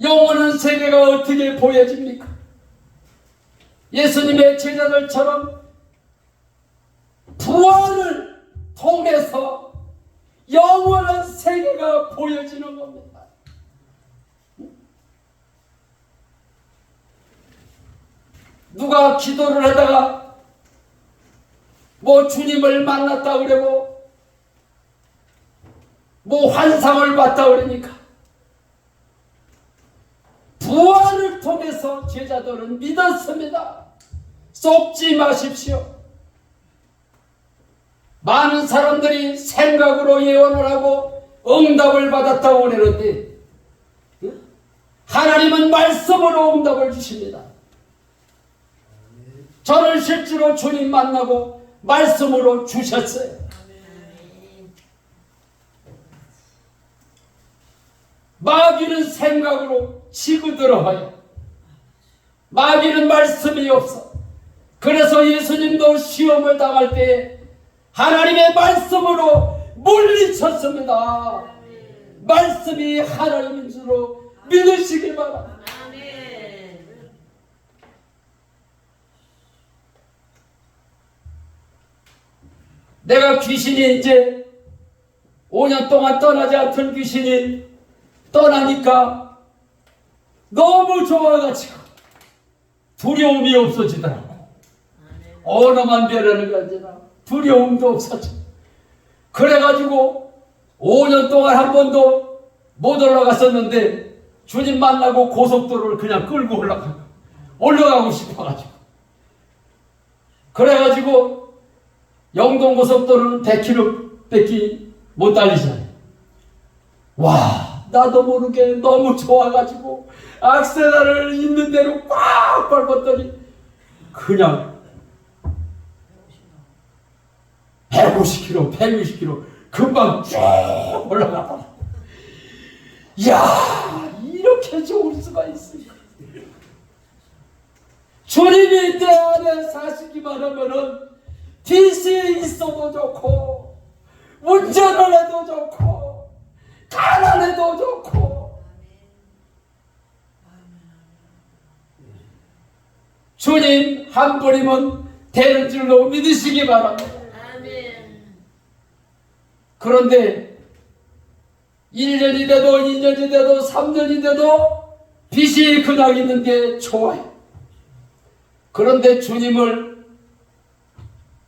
영원한 세계가 어떻게 보여집니까? 예수님의 제자들처럼 부활을 통해서 영원한 세계가 보여지는 겁니다. 누가 기도를 하다가 뭐 주님을 만났다 그러고 뭐 환상을 봤다 그러니까 부활을 통해서 제자들은 믿었습니다. 속지 마십시오. 많은 사람들이 생각으로 예언을 하고 응답을 받았다고 그러는데 하나님은 말씀으로 응답을 주십니다. 저는 실제로 주님 만나고 말씀으로 주셨어요. 마귀는 생각으로 치고 들어와요. 마귀는 말씀이 없어. 그래서 예수님도 시험을 당할 때 하나님의 말씀으로 물리쳤습니다. 말씀이 하나님인 줄로 믿으시길 바랍니다. 아멘. 내가 귀신이 이제 5년 동안 떠나지 않던 귀신이 떠나니까 너무 좋아가지고 두려움이 없어지더라고. 언어만 변하는 게 아니라 두려움도 없어져. 그래가지고 5년 동안 한 번도 못 올라갔었는데 주님 만나고 고속도로를 그냥 끌고 올라가고 싶어가지고. 그래가지고 영동 고속도로는 100km밖에 못 달리잖아요. 와, 나도 모르게 너무 좋아가지고 악셀러를 있는 대로 꽉 밟았더니 그냥 150km, 160km 금방 쭉 올라가더라. 이야, 이렇게 좋을 수가 있습니까? 주님이 내 안에 사시기만 하면은 뒤에 있어도 좋고 운전을 해도 좋고 가난해도 좋고 주님 한 분이면 되는 줄로 믿으시기 바랍니다. 아멘. 그런데 1년이 돼도 2년이 돼도 3년이 돼도 빚이 그냥 있는 게 좋아요. 그런데 주님을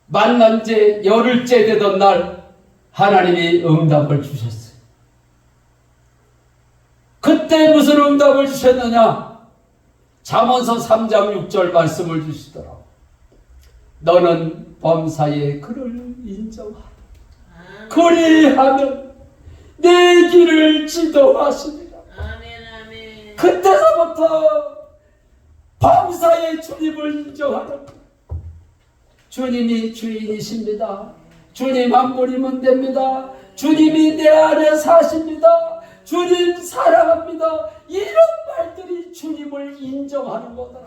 만난 지 열흘째 되던 날 하나님이 응답을 주셨어요. 그때 무슨 응답을 주셨느냐? 잠언서 3장 6절 말씀을 주시더라고. 너는 범사에 그를 인정하라. 그리하면 내 길을 지도하시리라. 아멘. 아멘. 그때서부터 범사에 주님을 인정하라. 주님이 주인이십니다. 주님 한 분이면 됩니다. 주님이 내 안에 사십니다. 주님 사랑합니다. 이런 말들이 주님을 인정하는 거다.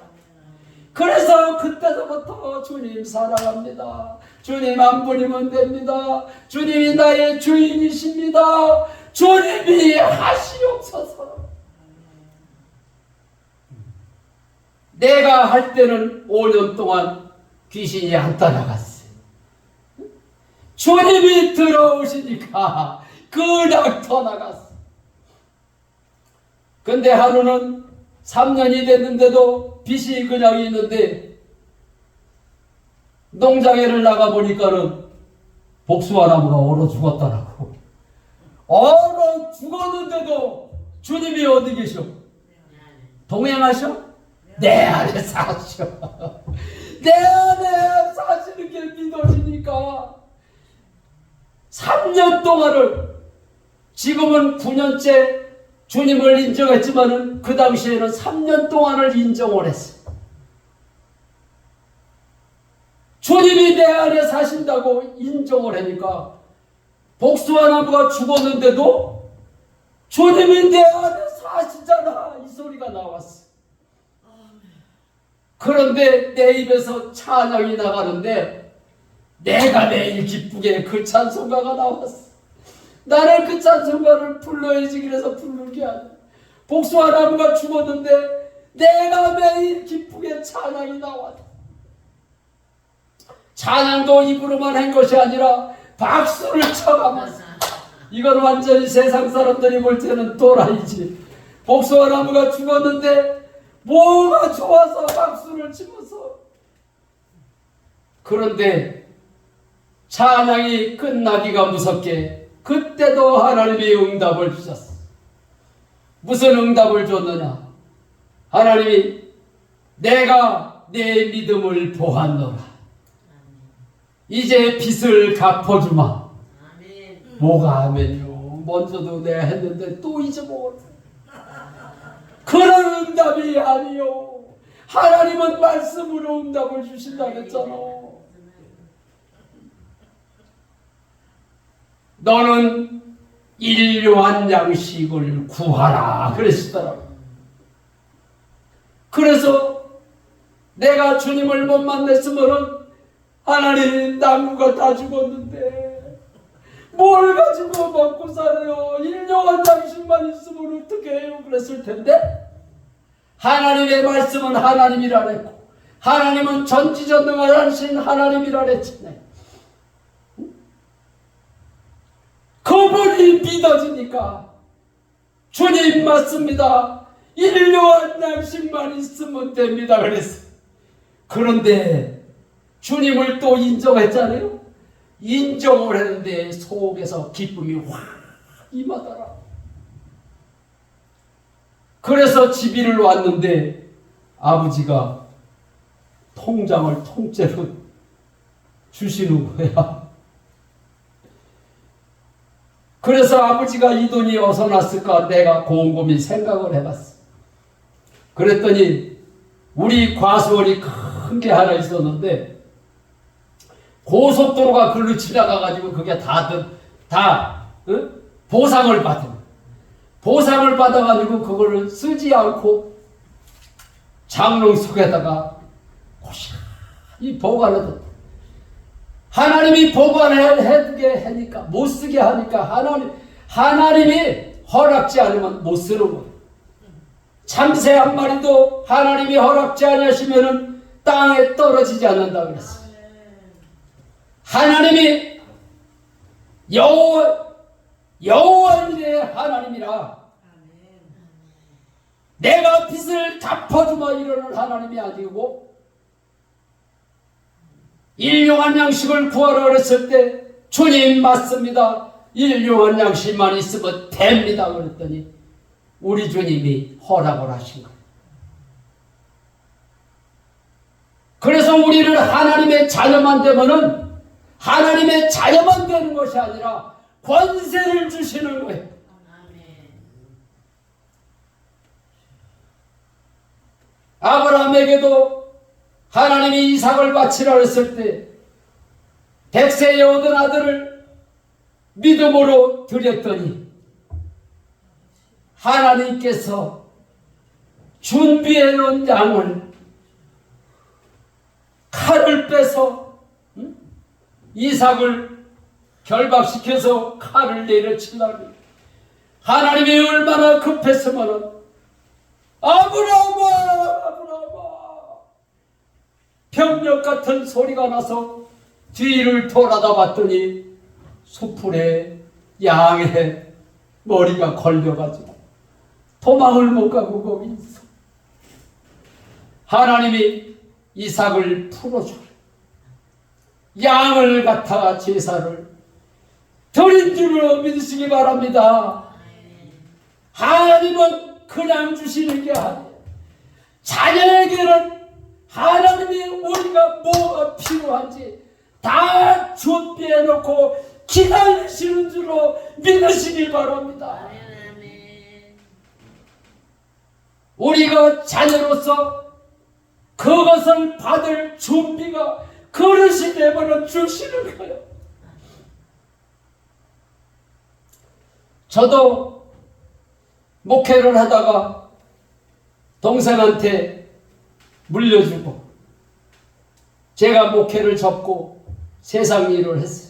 그래서 그때서부터 주님 사랑합니다. 주님 한 분이면 됩니다. 주님이 나의 주인이십니다. 주님이 하시옵소서. 내가 할 때는 5년 동안 귀신이 안 따라갔어요. 주님이 들어오시니까 그냥 떠나갔어. 근데 하루는 3년이 됐는데도 빚이 그냥 있는데 농장에를 나가보니까는 복숭아나무가 얼어 죽었더라고. 얼어 죽었는데도 주님이 어디 계셔? 동행하셔? 내 안에 사셔. 내 안에 사시는 게 믿어지니까 3년 동안을, 지금은 9년째 주님을 인정했지만은 그 당시에는 3년 동안을 인정을 했어. 주님이 내 안에 사신다고 인정을 하니까 복숭아 나무가 죽었는데도 주님이 내 안에 사시잖아, 이 소리가 나왔어. 그런데 내 입에서 찬양이 나가는데 내가 매일 기쁘게 그 찬송가가 나왔어. 나는 그 찬송가를 불러야지 그래서 부르는 게 아니야. 복숭아 나무가 죽었는데 내가 매일 기쁘게 찬양이 나왔어. 찬양도 입으로만 한 것이 아니라 박수를 쳐가면서. 이건 완전히 세상 사람들이 볼 때는 또라이지. 복숭아 나무가 죽었는데 뭐가 좋아서 박수를 치면서. 그런데 찬양이 끝나기가 무섭게 그때도 하나님이 응답을 주셨어. 무슨 응답을 줬느냐? 하나님이 내가 내 믿음을 보았노라. 이제 빚을 갚아주마. 아멘. 뭐가 아멘이요? 먼저도 내가 했는데 또 잊어먹었어. 그런 응답이 아니요. 하나님은 말씀으로 응답을 주신다 그랬잖아. 너는 일용한 양식을 구하라 그러시더라고. 그래서 내가 주님을 못 만났으면은 하나님 나무가 다 죽었는데 뭘 가지고 먹고 살아요? 일용한 양식만 있으면 어떻게 해요? 그랬을 텐데 하나님의 말씀은 하나님이라 그랬고 하나님은 전지전능하신 하나님이라 그랬잖아요. 그분이 믿어지니까 주님 맞습니다. 일용한 양식만 있으면 됩니다. 그랬어요. 그런데 주님을 또 인정했잖아요. 인정을 했는데 속에서 기쁨이 확 임하더라. 그래서 집이를 왔는데 아버지가 통장을 통째로 주시는 거야. 그래서 아버지가 이 돈이 어디서 났을까 내가 곰곰이 생각을 해봤어. 그랬더니 우리 과수원이 큰 게 하나 있었는데 고속도로가 글로 지나가가지고 그게 다 보상을 받아가지고 그거를 쓰지 않고 장롱 속에다가 고시히 보관하던 하나님이 보관해두게 하니까 못 쓰게 하니까 하나님이 허락지 않으면 못 쓰는 거예요. 참새 한 마리도 하나님이 허락지 않으시면은 땅에 떨어지지 않는다 그랬어요. 하나님이 여호와의 하나님이라 내가 빚을 갚아주마 이러는 하나님이 아니고 일용한 양식을 구하라 그랬을 때 주님 맞습니다. 일용한 양식만 있으면 됩니다. 그랬더니 우리 주님이 허락을 하신 거예요. 그래서 우리는 하나님의 자녀만 되면은 하나님의 자녀만 되는 것이 아니라 권세를 주시는 거예요. 아브라함에게도 하나님이 이삭을 바치라 했을 때 100세에 얻은 아들을 믿음으로 드렸더니 하나님께서 준비해 놓은 양을 칼을 빼서 이삭을 결박시켜서 칼을 내려치려고 하나님이 얼마나 급했으면 아브라함아 병력 같은 소리가 나서 뒤를 돌아다 봤더니 수풀에 양의 머리가 걸려가지고 도망을 못 가고 거기 있어. 하나님이 이삭을 풀어주라. 양을 갖다가 제사를 드린 줄로 믿으시기 바랍니다. 하나님은 그냥 주시는 게 아니에요. 자녀에게는 하나님이 우리가 뭐가 필요한지 다 준비해 놓고 기다리시는 줄로 믿으시기 바랍니다. 우리가 자녀로서 그것을 받을 준비가 그릇이 되면 주시는 거예요. 저도 목회를 하다가 동생한테 물려주고 제가 목회를 접고 세상 일을 했어요.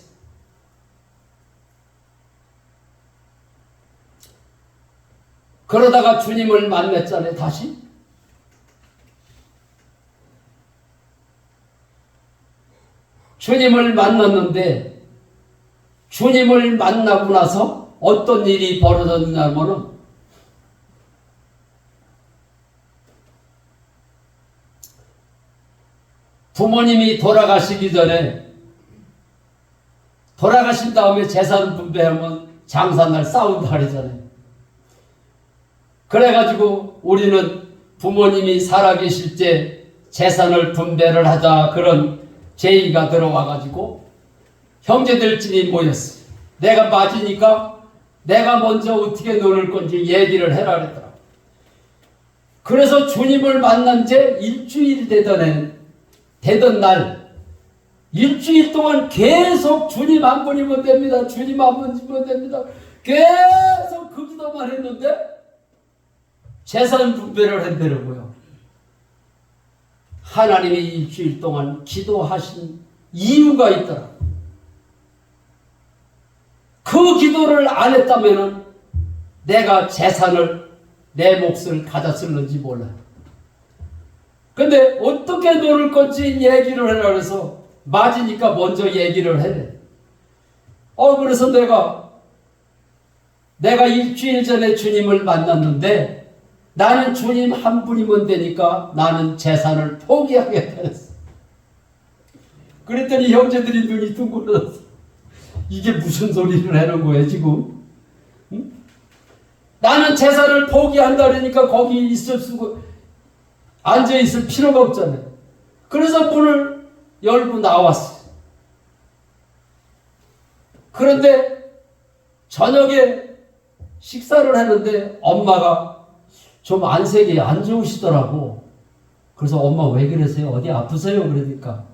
그러다가 주님을 만났잖아요. 다시 주님을 만났는데 주님을 만나고 나서 어떤 일이 벌어졌냐면은 부모님이 돌아가시기 전에 돌아가신 다음에 재산 분배하면 장사날 싸운다 그러잖아요. 그래가지고 우리는 부모님이 살아계실 때 재산을 분배를 하자 그런 제의가 들어와가지고 형제들끼리 모였어요. 내가 맞으니까 내가 먼저 어떻게 노를 건지 얘기를 해라 그랬더라. 그래서 주님을 만난 지 일주일 되던 날 일주일 동안 계속 주님 한 분이면 됩니다. 주님 한 분이면 됩니다. 계속 그 기도만 했는데 재산 분배를 한다고요. 하나님이 일주일 동안 기도하신 이유가 있더라. 그 기도를 안 했다면 내가 재산을 내 몫을 가졌을는지 몰라요. 근데 어떻게 노를 건지 얘기를 하라 그래서 맞으니까 먼저 얘기를 해래. 그래서 내가 일주일 전에 주님을 만났는데 나는 주님 한 분이면 되니까 나는 재산을 포기하겠다 했어. 그랬더니 형제들이 눈이 둥글어졌어. 이게 무슨 소리를 하는 거야 지금? 응? 나는 재산을 포기한다 그러니까 거기 앉아있을 필요가 없잖아요. 그래서 문을 열고 나왔어요. 그런데 저녁에 식사를 하는데 엄마가 좀 안색이 안 좋으시더라고. 그래서 엄마 왜 그러세요? 어디 아프세요? 그러니까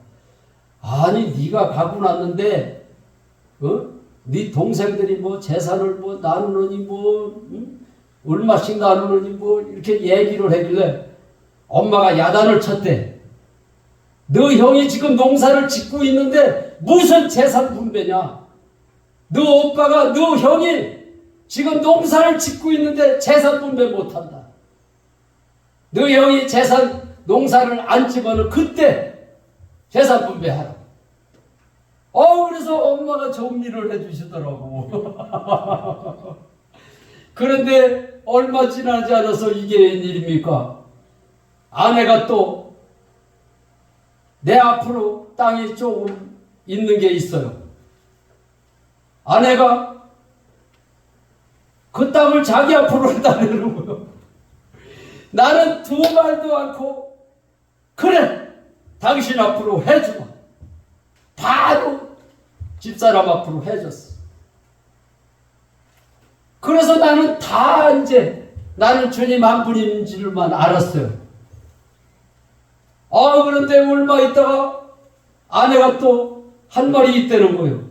아니 네가 가고 났는데 네 동생들이 뭐 재산을 뭐 나누느니 얼마씩 나누느니 뭐 이렇게 얘기를 하길래 엄마가 야단을 쳤대. 너 형이 지금 농사를 짓고 있는데 무슨 재산 분배냐? 너 형이 지금 농사를 짓고 있는데 재산 분배 못한다. 너 형이 농사를 안 지면은 그때 재산 분배하라. 그래서 엄마가 정리를 해주시더라고. 그런데 얼마 지나지 않아서 이게 웬일입니까? 아내가 또 내 앞으로 땅이 조금 있는 게 있어요. 아내가 그 땅을 자기 앞으로 해달라는 거예요. 나는 두 말도 않고 그래 당신 앞으로 해주마. 바로 집사람 앞으로 해줬어. 그래서 나는 나는 주님 한 분인 줄만 알았어요. 그런데 얼마 있다가 아내가 또 한 말이 있다는 거예요.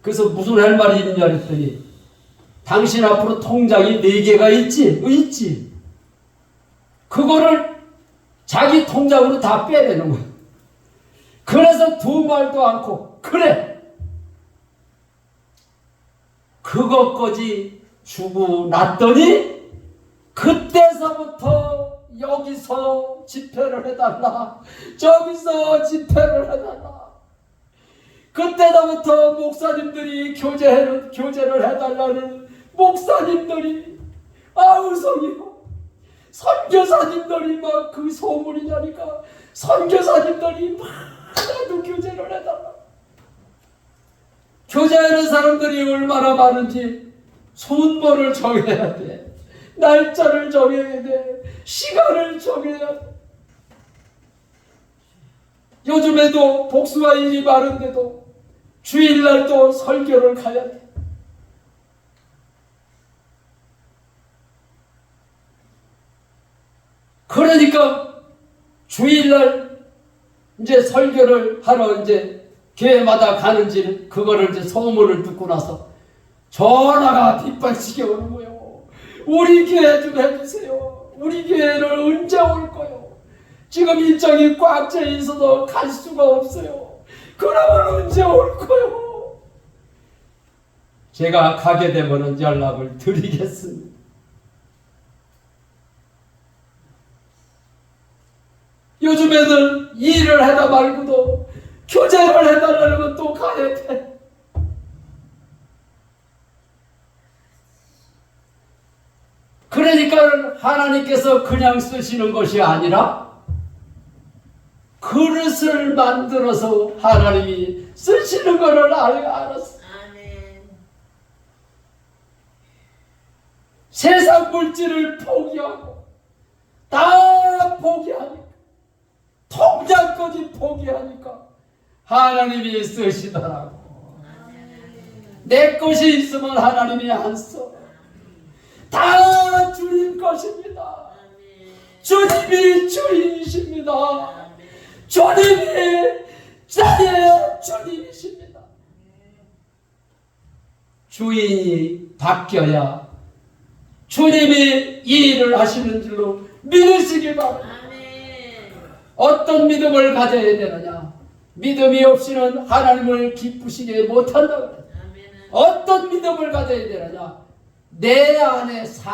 그래서 무슨 할 말이 있느냐 했더니 당신 앞으로 통장이 4개가 있지. 그거를 자기 통장으로 다 빼내는 거예요. 그래서 두 말도 않고 그래 그것까지 주고 났더니 그때서부터 여기서 집회를 해달라 저기서 집회를 해달라. 그때서부터 목사님들이 교제를 해달라는 목사님들이 성이요 선교사님들이 막 그 소문이 나니까 선교사님들이 막 나도 교제를 해달라. 교제하는 사람들이 얼마나 많은지 순번을 정해야 돼. 날짜를 정해야 돼. 시간을 정해야 돼. 요즘에도 복수와 일이 많은데도 주일날도 설교를 가야 돼. 그러니까 주일날 이제 설교를 하러 이제 교회마다 가는지 그거를 이제 소문을 듣고 나서 전화가 빗발치게 오는 거예요. 우리 교회 좀 해주세요. 우리 교회를 언제 올 거요? 지금 일정이 꽉 차 있어서 갈 수가 없어요. 그러면 언제 올 거요? 제가 가게 되면 연락을 드리겠습니다. 요즘에는 일을 하다 말고도 교제를 해달라면 또 가야 돼. 그러니까 하나님께서 그냥 쓰시는 것이 아니라 그릇을 만들어서 하나님이 쓰시는 것을 알았어. 아멘. 세상 물질을 포기하고 다 포기하니까 통장까지 포기하니까 하나님이 쓰시더라고. 내 것이 있으면 하나님이 안 써. 다 주님 것입니다. 주님이 주인이십니다. 주님이 나의 주님이십니다. 주인이 바뀌어야 주님이 이 일을 하시는 줄로 믿으시길 바랍니다. 어떤 믿음을 가져야 되느냐? 믿음이 없이는 하나님을 기쁘시게 못한다. 어떤 믿음을 가져야 되느냐? 내 안에